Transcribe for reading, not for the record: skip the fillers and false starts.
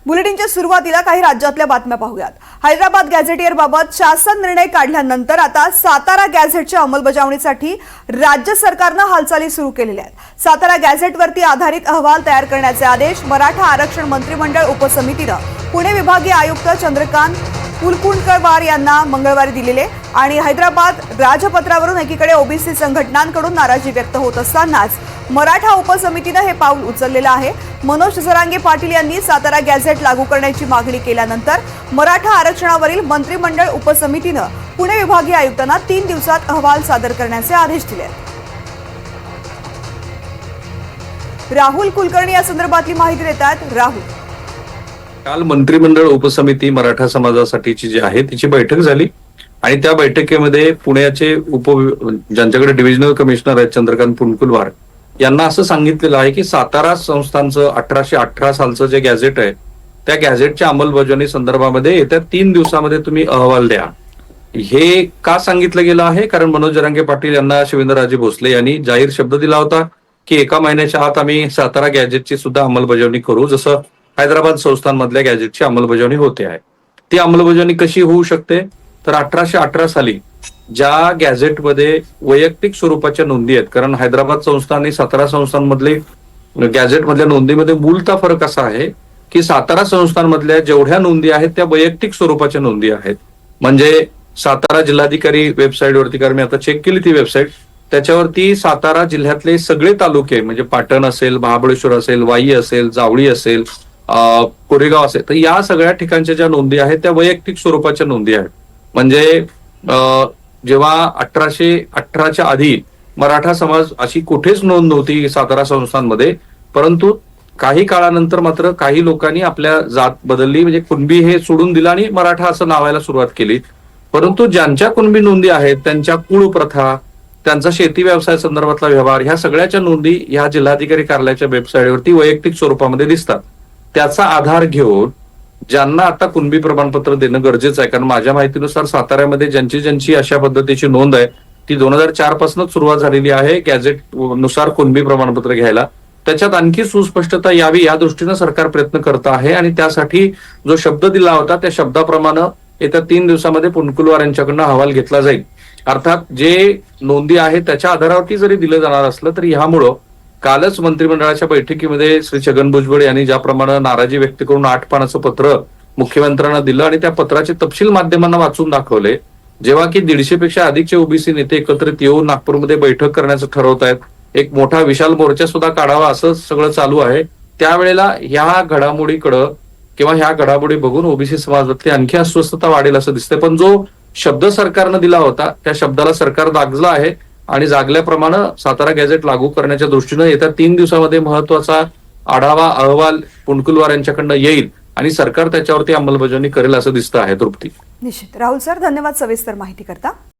बुलेटिनच्या सुरुवातीला काही राज्यातल्या बातम्या पाहूयात। हैदराबाद गॅझेटियर बाबत शासन निर्णय काढल्यानंतर आता सातारा गॅझेटच्या अंमलबजावणीसाठी राज्य सरकारने हालचाली सुरू केलेल्या आहेत। सातारा गॅझेटवरती आधारित अहवाल तयार करण्याचे आदेश मराठा आरक्षण मंत्रिमंडळ उपसमितीने पुणे विभागीय आयुक्त चंद्रकांत कुलकुंटकवार यांना मंगळवारी दिलेले आणि हैदराबाद राजपत्रावरून एकीकडे ओबीसी संघटनांकडून नाराजी व्यक्त होत असतानाच मराठा उपसमितीने हे पाऊल उचललेले आहे। मनोज जरांगे पाटील यांनी सातारा गॅझेट लागू करण्याची मागणी केल्यानंतर मराठा आरक्षणावरील मंत्रिमंडळ उपसमितीने पुणे विभागीय आयुक्तांना 3 दिवसात अहवाल सादर करण्याचे आदेश दिले। राहुल कुलकर्णी या संदर्भातली माहिती देतात। राहुल, काल मंत्रिमंडळ उपसमिती मराठा समाजासाठीची जी आहे तिची बैठक झाली आणि त्या बैठकीमध्ये पुण्याचे ज्यांच्याकडे डिव्हिजनल कमिशनर आहेत चंद्रकांत कुलकुंटकवार यांना असं सांगितलेलं आहे की सातारा संस्थानचं 1818 सालचं जे गॅझेट आहे त्या गॅझेटच्या अंमलबजावणी संदर्भामध्ये येत्या 3 दिवसामध्ये तुम्ही अहवाल द्या। हे का सांगितलं गेलं आहे? कारण मनोज जरांगे पाटील यांना शिवेंद्रराजे भोसले यांनी जाहीर शब्द दिला होता की 1 महिन्याच्या आत आम्ही सातारा गॅझेटची सुद्धा अंमलबजावणी करू, जसं हैदराबाद संस्थांमधल्या गॅझेटची अंमलबजावणी होते आहे। ती अंमलबजावणी कशी होऊ शकते? तर 1818 साली ज्या गॅझेटमध्ये वैयक्तिक स्वरूपाच्या नोंदी आहेत, कारण हैदराबाद संस्थान आणि सातारा संस्थांमधले गॅझेटमधल्या नोंदीमध्ये मूलतः फरक असा आहे की सातारा संस्थांमधल्या जेवढ्या नोंदी आहेत त्या वैयक्तिक स्वरूपाच्या नोंदी आहेत। म्हणजे सातारा जिल्हाधिकारी वेबसाईटवरती, कारण मी आता चेक केली ती वेबसाईट, त्याच्यावरती सातारा जिल्ह्यातले सगळे तालुके म्हणजे पाटण असेल, महाबळेश्वर असेल, वाई असेल, जावळी असेल, कोरेगाव असेल, तर या सगळ्या ठिकाणच्या ज्या नोंदी आहेत त्या वैयक्तिक स्वरूपाच्या नोंदी आहेत। म्हणजे जेव्हा 1818च्या आधी मराठा समाज अशी कुठेच नोंद नव्हती सातारा संस्थांमध्ये, परंतु काही काळानंतर मात्र काही लोकांनी आपल्या जात बदलली, म्हणजे कुणबी हे सोडून दिलं आणि मराठा असं नावायला सुरुवात केली। परंतु ज्यांच्या कुणबी नोंदी आहेत त्यांच्या कुळ प्रथा, त्यांचा शेती व्यवसाय संदर्भातला व्यवहार, ह्या सगळ्याच्या नोंदी ह्या जिल्हाधिकारी कार्यालयाच्या वेबसाईटवरती वैयक्तिक स्वरूपामध्ये दिसतात। त्याचा आधार घेऊन ज्यांना आता कुणबी प्रमाणपत्र देणं गरजेचं आहे, कारण माझ्या माहितीनुसार साताऱ्यामध्ये ज्यांची अशा पद्धतीची नोंद आहे ती 2004 पासूनच सुरुवात झालेली आहे गॅझेट नुसार कुणबी प्रमाणपत्र घ्यायला। त्याच्यात आणखी सुस्पष्टता यावी या दृष्टीनं सरकार प्रयत्न करत आहे आणि त्यासाठी जो शब्द दिला होता त्या शब्दाप्रमाणे येत्या 3 दिवसामध्ये कुलकुंटकवार यांच्याकडनं अहवाल घेतला जाईल। अर्थात जे नोंदी आहे त्याच्या आधारावरती जरी दिलं जाणार असलं तरी ह्यामुळं कालच मंत्रिमंडळाच्या बैठकीमध्ये श्री छगन भुजबळ यांनी ज्याप्रमाणे नाराजी व्यक्त करून 8 पानाचं पत्र मुख्यमंत्र्यांना दिलं आणि त्या पत्राचे तपशील माध्यमांना वाचून दाखवले, जेव्हा की 150 पेक्षा अधिकचे ओबीसी नेते एकत्रित येऊन नागपूरमध्ये बैठक करण्याचं ठरवत आहेत, एक मोठा विशाल मोर्चा सुद्धा काढावा असं सगळं चालू आहे, त्यावेळेला ह्या घडामोडीकडं किंवा ह्या घडामोडी बघून ओबीसी समाजातली आणखी अस्वस्थता वाढेल असं दिसतंय। पण जो शब्द सरकारनं दिला होता त्या शब्दाला सरकार जागलं आहे आणि जागल्याप्रमाणे सातारा गॅझेट लागू करण्याच्या दृष्टीनं येत्या 3 दिवसामध्ये महत्वाचा आढावा अहवाल कुलकुंटकवार यांच्याकडनं येईल आणि सरकार त्याच्यावरती अंमलबजावणी करेल असं दिसतं आहे। तृप्ती, निश्चित। राहुल सर, धन्यवाद सविस्तर माहिती करता।